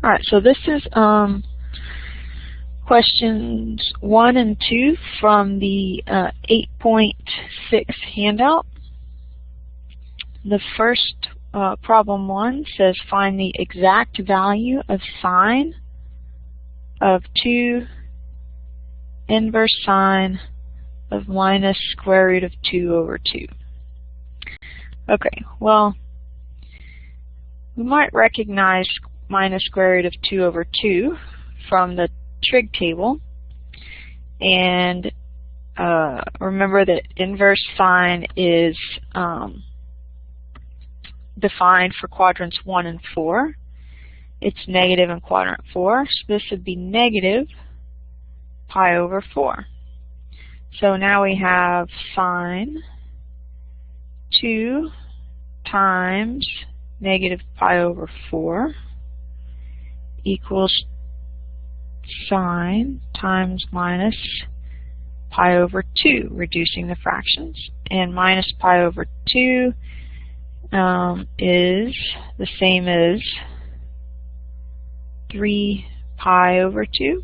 All right, so this is questions 1 and 2 from the 8.6 handout. The first problem 1 says find the exact value of sine of 2 inverse sine of minus square root of 2 over 2. Okay, well, we might recognize minus square root of 2 over 2 from the trig table, and remember that inverse sine is defined for quadrants 1 and 4. It's negative in quadrant 4, so this would be negative pi over 4. So now we have sine 2 times negative pi over 4 equals sine times minus pi over 2, reducing the fractions. And minus pi over 2 is the same as 3 pi over 2.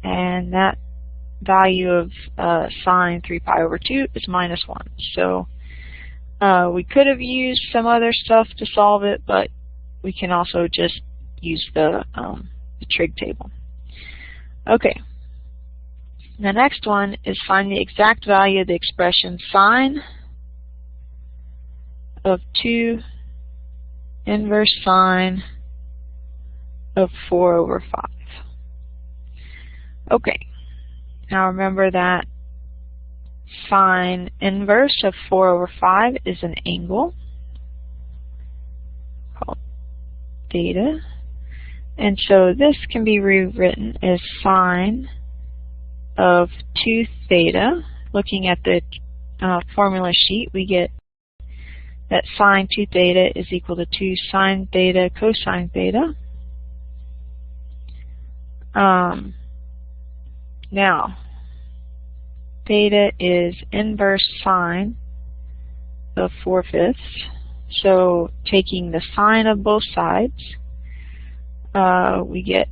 And that value of sine 3 pi over 2 is minus 1. So we could have used some other stuff to solve it, but we can also just use the trig table. Okay. The next one is find the exact value of the expression sine of 2 inverse sine of 4 over 5. Okay. Now remember that sine inverse of 4 over 5 is an angle called theta. And so this can be rewritten as sine of 2 theta. Looking at the formula sheet, we get that sine 2 theta is equal to 2 sine theta cosine theta. Now, theta is inverse sine of 4/5. So taking the sine of both sides, we get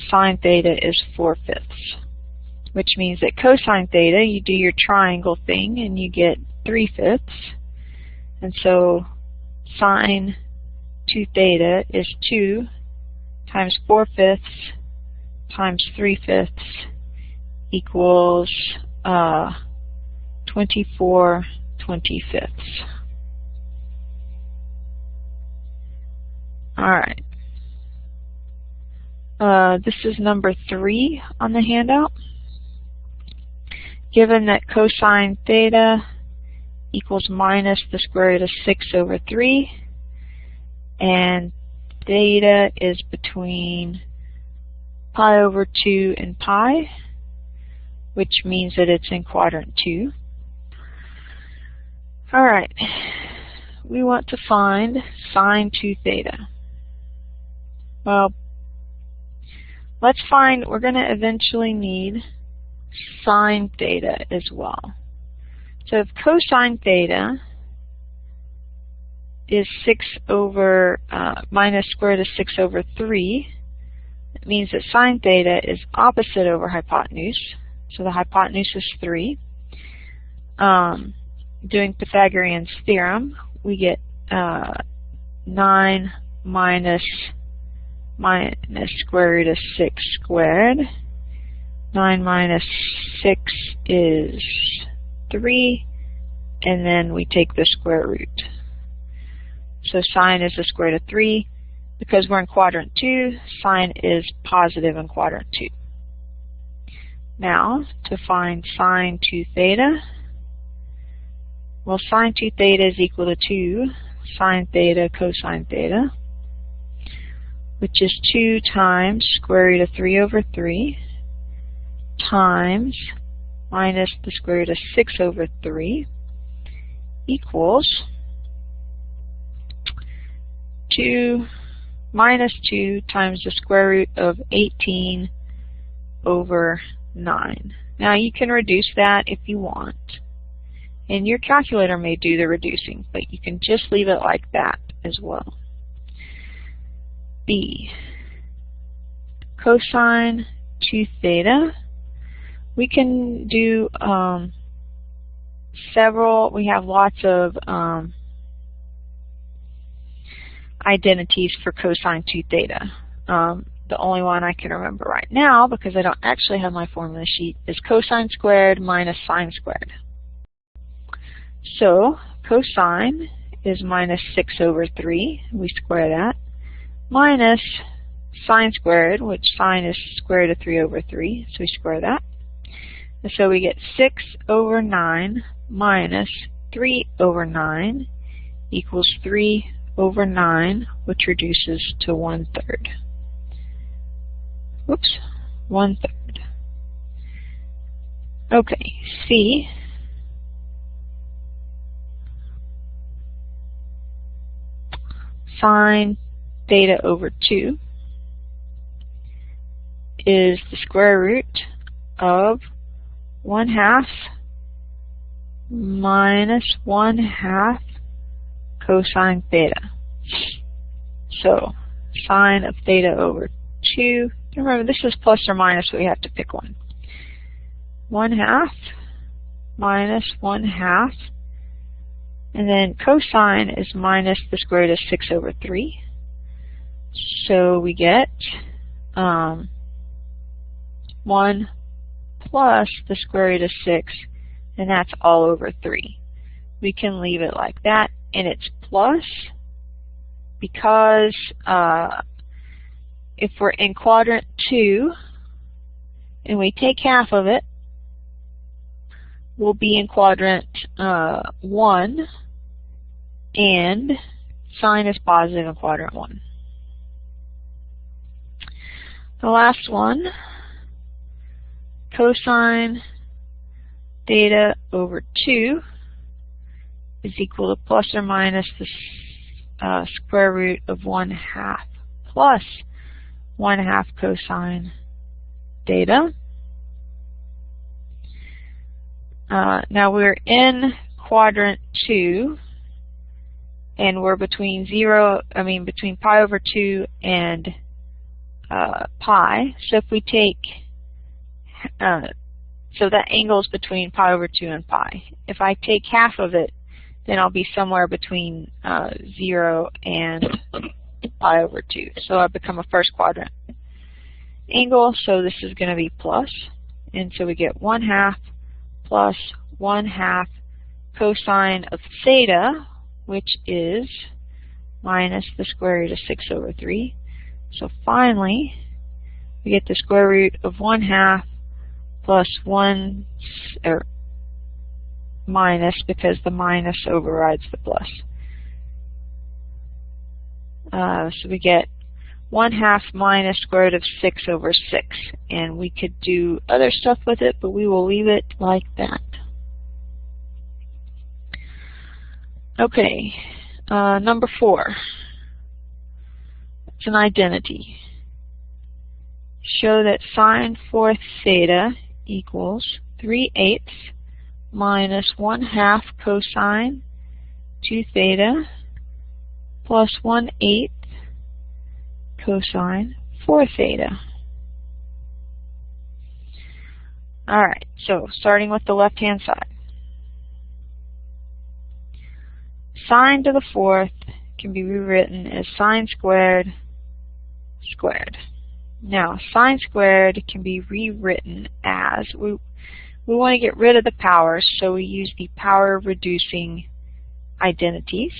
sine theta is 4/5, which means that cosine theta, you do your triangle thing and you get 3/5. And so sine 2 theta is 2 times 4/5 times 3/5 equals 24/25. All right. This is number 3 on the handout. Given that cosine theta equals minus the square root of 6 over 3, and theta is between pi over 2 and pi, which means that it's in quadrant 2. All right, we want to find sine 2 theta. Well, let's find, we're going to eventually need sine theta as well. So if cosine theta is 6 over minus square root of 6 over 3, it means that sine theta is opposite over hypotenuse. So the hypotenuse is 3. Doing Pythagorean's theorem, we get 9 minus square root of 6 squared. 9 minus 6 is 3, and then we take the square root. So sine is the square root of 3. Because we're in quadrant 2, sine is positive in quadrant 2. Now, to find sine 2 theta, well, sine 2 theta is equal to 2 sine theta cosine theta, which is 2 times square root of 3 over 3 times minus the square root of 6 over 3 equals 2 minus 2 times the square root of 18 over 9. Now you can reduce that if you want, and your calculator may do the reducing, but you can just leave it like that as well. B, cosine 2 theta. We can do several, we have lots of identities for cosine 2 theta. The only one I can remember right now, because I don't actually have my formula sheet, is cosine squared minus sine squared. So cosine is minus 6 over 3, we square that, minus sine squared, which sine is square root of 3 over 3, so we square that. And so we get 6 over 9 minus 3 over 9 equals 3 over 9, which reduces to 1/3. Oops, 1/3. Okay, C. Sine theta over 2 is the square root of 1/2 minus 1/2 cosine theta. So sine of theta over 2, remember this is plus or minus, so we have to pick one. 1/2 minus 1/2, and then cosine is minus the square root of 6 over 3. So we get 1 plus the square root of 6, and that's all over 3. We can leave it like that, and it's plus because if we're in quadrant 2 and we take half of it, we'll be in quadrant 1, and sine is positive in quadrant 1. The last one, cosine theta over 2 is equal to plus or minus the square root of 1/2 plus 1/2 cosine theta. Now we're in quadrant 2, and we're between between pi over 2 and pi. So if we take, so that angle is between pi over 2 and pi. If I take half of it, then I'll be somewhere between 0 and pi over 2. So I become a first quadrant angle, so this is going to be plus. And so we get 1/2 plus 1/2 cosine of theta, which is minus the square root of 6 over 3. So finally, we get the square root of 1/2 plus 1, or minus, because the minus overrides the plus. So we get 1/2 minus square root of 6 over 6. And we could do other stuff with it, but we will leave it like that. Okay, number 4. It's an identity. Show that sine 4 theta equals 3/8 minus 1/2 cosine 2 theta plus 1/8 cosine 4 theta. Alright, so starting with the left-hand side. Sine to the 4th can be rewritten as sine squared squared. Now, sine squared can be rewritten as, we want to get rid of the powers, so we use the power reducing identities.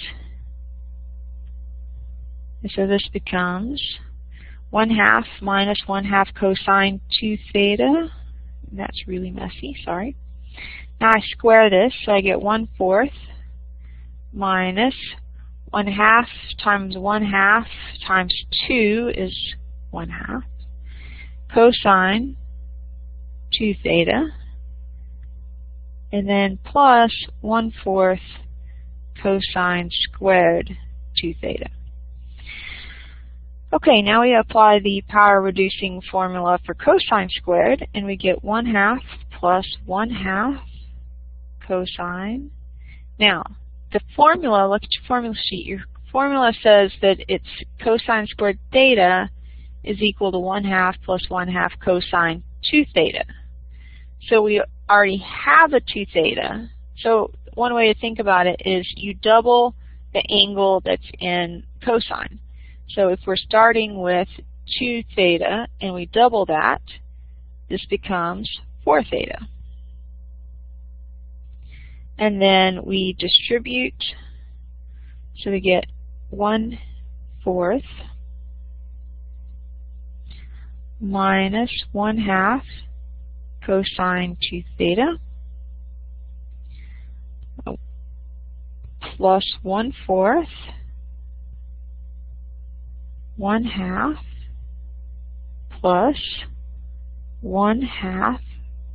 And so this becomes 1/2 minus 1/2 cosine 2 theta. That's really messy, sorry. Now I square this, so I get 1/4 minus 1/2 times 1/2 times 2 is 1/2 cosine 2 theta, and then plus 1/4 cosine squared 2 theta. Okay, now we apply the power reducing formula for cosine squared, and we get 1/2 plus 1/2 cosine. Now, the formula, look at your formula sheet. Your formula says that it's cosine squared theta is equal to 1/2 plus 1/2 cosine 2 theta. So we already have a 2 theta. So one way to think about it is you double the angle that's in cosine. So if we're starting with 2 theta and we double that, this becomes 4 theta. And then we distribute, so we get 1/4 minus 1/2 cosine 2 theta plus 1/4 1/2 plus 1/2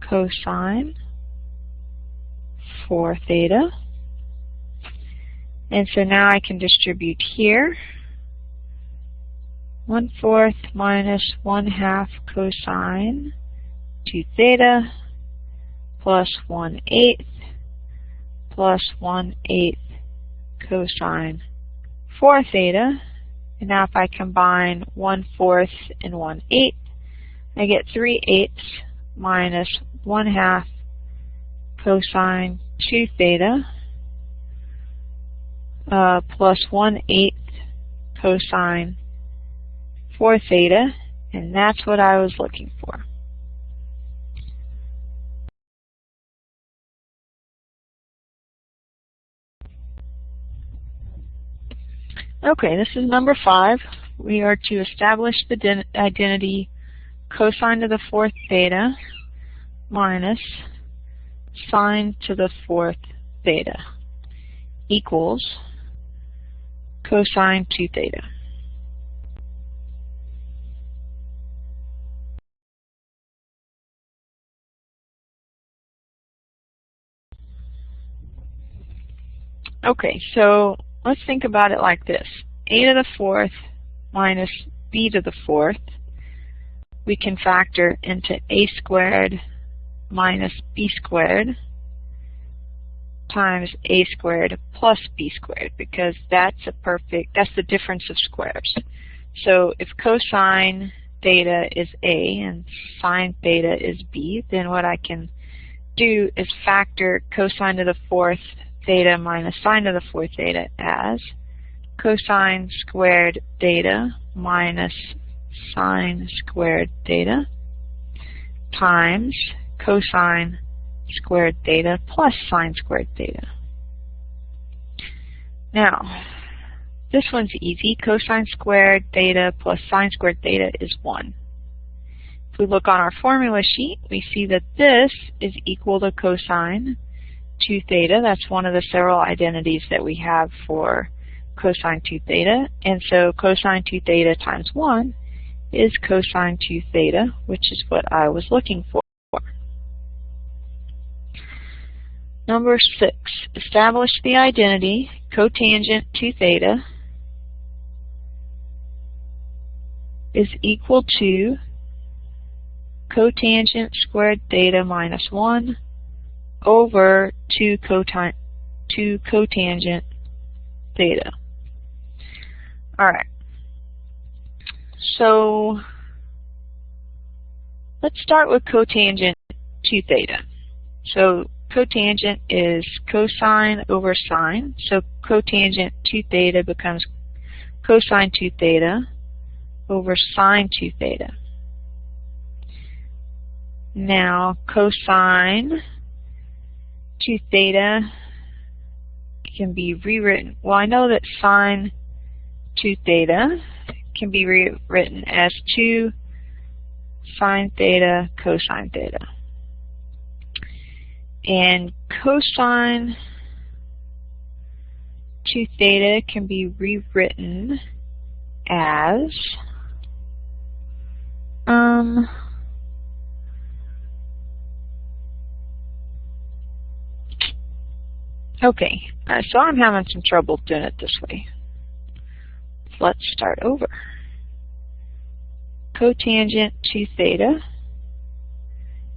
cosine 4 theta. And so now I can distribute here. 1/4 minus 1/2 cosine 2 theta plus 1/8 plus 1/8 cosine 4 theta. And now if I combine 1/4 and 1/8, I get 3/8 minus 1/2 cosine 2 theta plus 1/8 cosine 4 theta, and that's what I was looking for. Okay, this is number 5. We are to establish the identity cosine to the 4th theta minus sine to the 4th theta equals cosine 2 theta. Okay, so let's think about it like this. A to the 4th minus b to the 4th, we can factor into a squared minus b squared times a squared plus b squared, because that's the difference of squares. So if cosine theta is a and sine theta is b, then what I can do is factor cosine to the 4th theta minus sine to the 4th theta as cosine squared theta minus sine squared theta times cosine squared theta plus sine squared theta. Now, this one's easy. Cosine squared theta plus sine squared theta is 1. If we look on our formula sheet, we see that this is equal to cosine 2 theta. That's one of the several identities that we have for cosine 2 theta. And so cosine 2 theta times 1 is cosine 2 theta, which is what I was looking for. Number 6, establish the identity cotangent 2 theta is equal to cotangent squared theta minus 1 over 2 cotangent theta. Alright, so let's start with cotangent 2 theta. So cotangent is cosine over sine, so cotangent 2 theta becomes cosine 2 theta over sine 2 theta. Now cosine 2 theta can be rewritten. Well, I know that sine 2 theta can be rewritten as 2 sine theta cosine theta. And cosine 2 theta can be rewritten as okay, so I'm having some trouble doing it this way. Let's start over. Cotangent 2 theta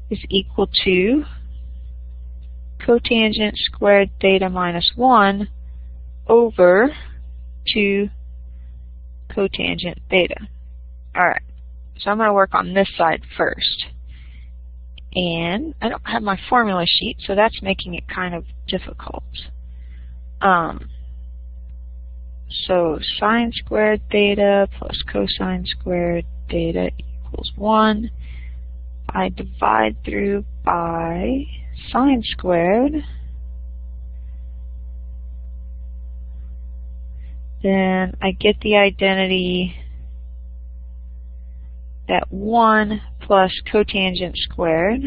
is equal to cotangent squared theta minus 1 over 2 cotangent theta. Alright, so I'm going to work on this side first. And I don't have my formula sheet, so that's making it kind of difficult. So sine squared theta plus cosine squared theta equals 1. I divide through by sine squared. Then I get the identity that 1 plus cotangent squared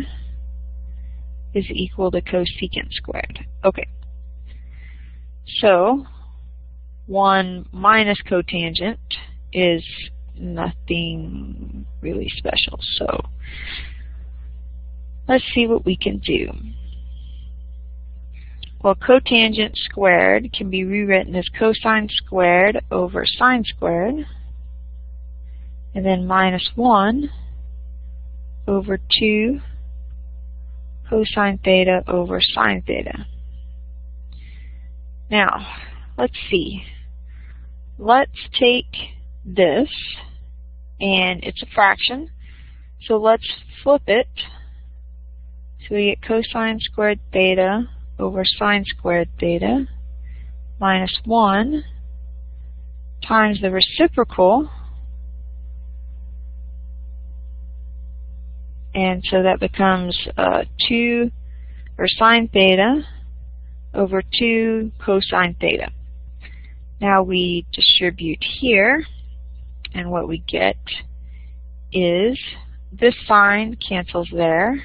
is equal to cosecant squared. Okay. So 1 minus cotangent is nothing really special. So let's see what we can do. Well, cotangent squared can be rewritten as cosine squared over sine squared, and then minus 1 over 2 cosine theta over sine theta. Now, let's see. Let's take this, and it's a fraction, so let's flip it. So we get cosine squared theta over sine squared theta minus 1 times the reciprocal, and so that becomes 2 or sine theta over 2 cosine theta. Now we distribute here, and what we get is this sine cancels there,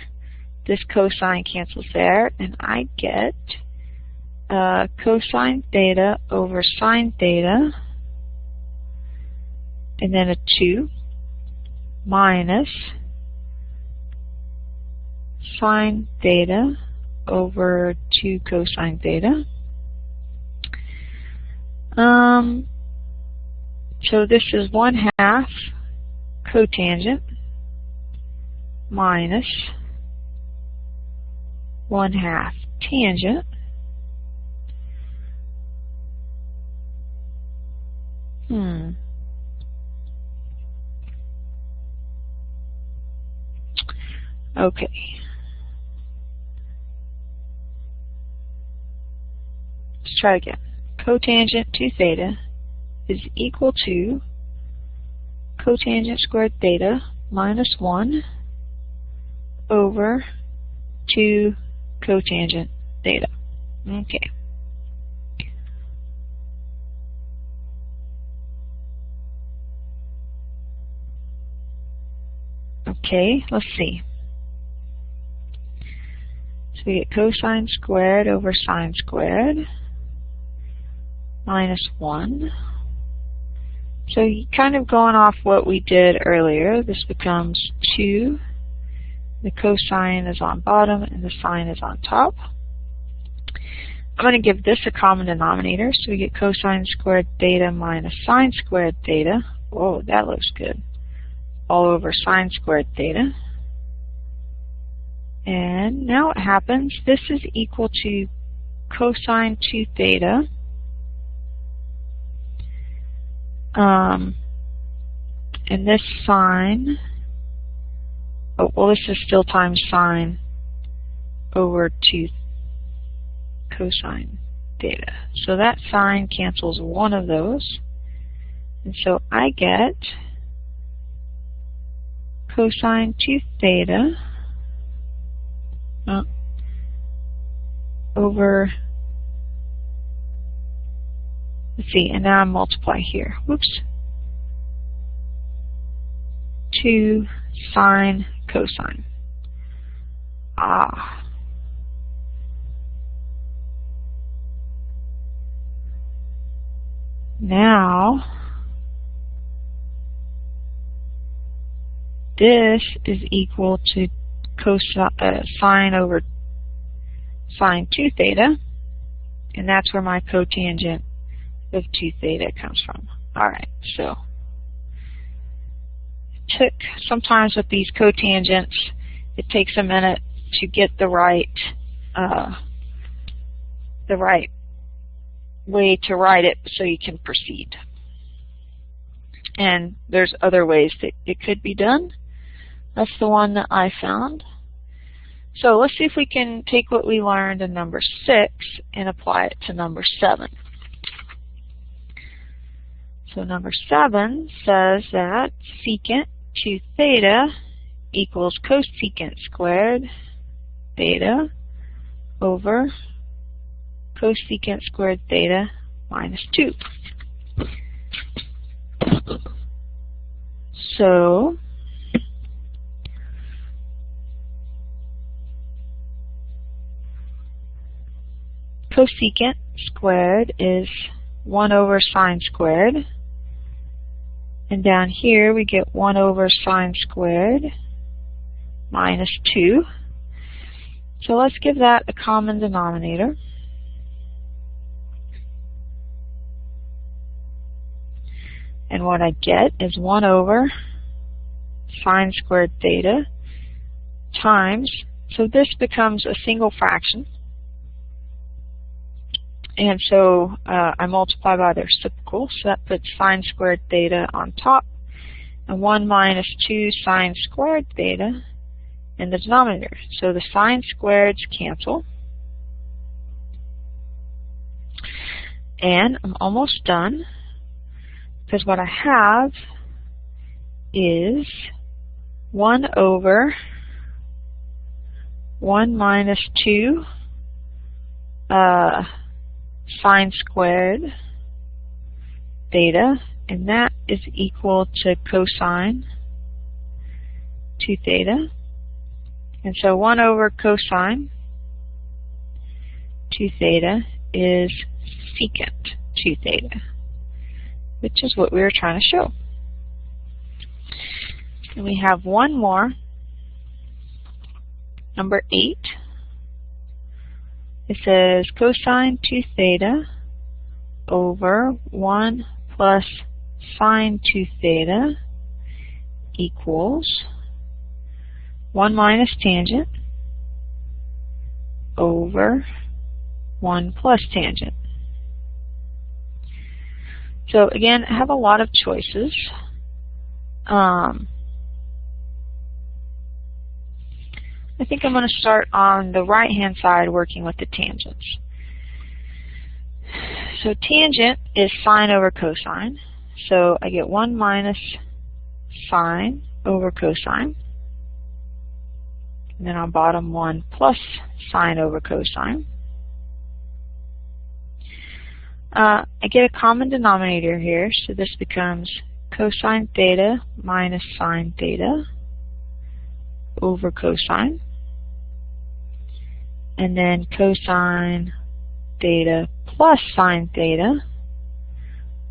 this cosine cancels there, and I get cosine theta over sine theta, and then a 2 minus sine theta over 2 cosine theta. So this is 1/2 cotangent minus 1/2 tangent. Okay. Let's try again. Cotangent to theta is equal to cotangent squared theta minus 1 over 2 cotangent theta. Okay. Okay, let's see. So we get cosine squared over sine squared minus 1. So kind of going off what we did earlier, this becomes 2. The cosine is on bottom and the sine is on top. I'm going to give this a common denominator, so we get cosine squared theta minus sine squared theta. Whoa, that looks good. All over sine squared theta. And now what happens, this is equal to cosine 2 theta. And this sine, oh, well, this is still times sine over 2 cosine theta. So that sine cancels one of those. And so I get cosine 2 theta over, let's see, and now I multiply here. Whoops. 2 sine cosine. Now this is equal to sine over sine 2 theta, and that's where my cotangent of 2 theta comes from. Alright, so sometimes with these cotangents, it takes a minute to get the right way to write it so you can proceed. And there's other ways that it could be done. That's the one that I found. So let's see if we can take what we learned in number 6 and apply it to number 7. So number 7 says that secant 2 theta equals cosecant squared theta over cosecant squared theta minus 2. So cosecant squared is 1 over sine squared. And down here we get 1 over sine squared minus 2. So let's give that a common denominator. And what I get is 1 over sine squared theta times, so this becomes a single fraction. And so I multiply by the reciprocal, so that puts sine squared theta on top, and 1 minus 2 sine squared theta in the denominator. So the sine squareds cancel. And I'm almost done, because what I have is 1 over 1 minus 2 sine squared theta, and that is equal to cosine 2 theta. And so 1 over cosine 2 theta is secant 2 theta, which is what we were trying to show. And we have one more, number 8. It says cosine 2 theta over 1 plus sine 2 theta equals 1 minus tangent over 1 plus tangent. So again, I have a lot of choices. I think I'm going to start on the right-hand side working with the tangents. So tangent is sine over cosine. So I get 1 minus sine over cosine. And then on bottom 1 plus sine over cosine. I get a common denominator here, so this becomes cosine theta minus sine theta over cosine, and then cosine theta plus sine theta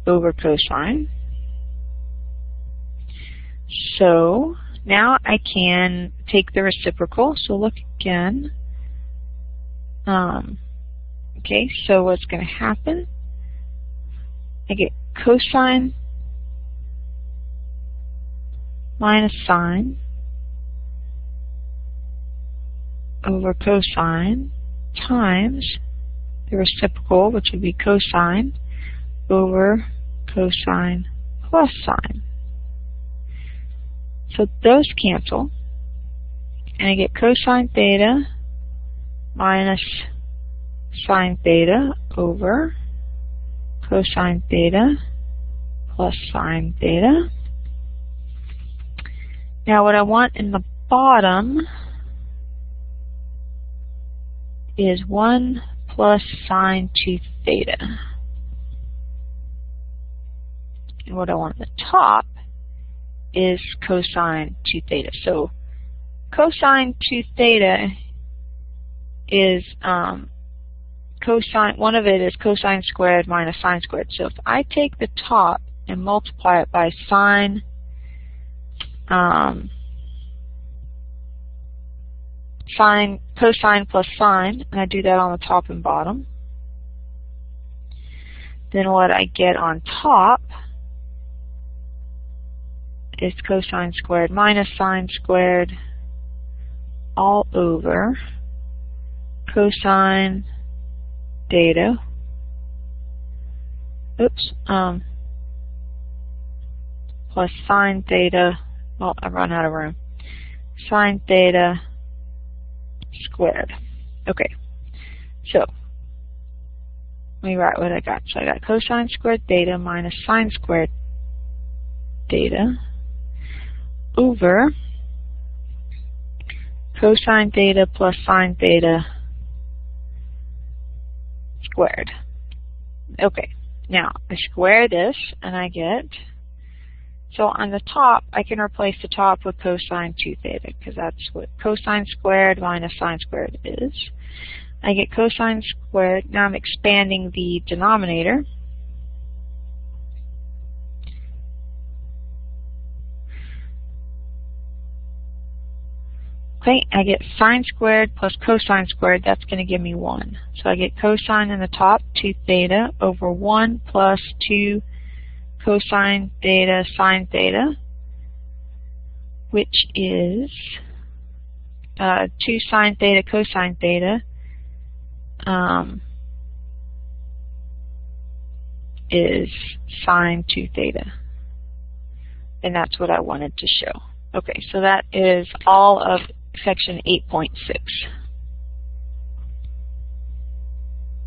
over cosine. So now I can take the reciprocal, so look again. Okay, so what's going to happen? I get cosine minus sine over cosine times the reciprocal, which would be cosine over cosine plus sine. So those cancel, and I get cosine theta minus sine theta over cosine theta plus sine theta. Now what I want in the bottom is 1 plus sine 2 theta. And what I want at the top is cosine 2 theta. So cosine 2 theta is cosine, one of it is cosine squared minus sine squared. So if I take the top and multiply it by sine cosine plus sine, and I do that on the top and bottom, then what I get on top is cosine squared minus sine squared all over cosine theta oops, plus sine theta, well, I run out of room, sine theta squared. Okay, so let me write what I got. So I got cosine squared theta minus sine squared theta over cosine theta plus sine theta squared. Okay, now I square this and I get, so on the top I can replace the top with cosine 2 theta because that's what cosine squared minus sine squared is. I get cosine squared, now I'm expanding the denominator. Okay, I get sine squared plus cosine squared, that's going to give me 1. So I get cosine in the top, 2 theta, over 1 plus 2 cosine theta sine theta, which is 2 sine theta cosine theta is sine 2 theta. And that's what I wanted to show. Okay, so that is all of Section 8.6.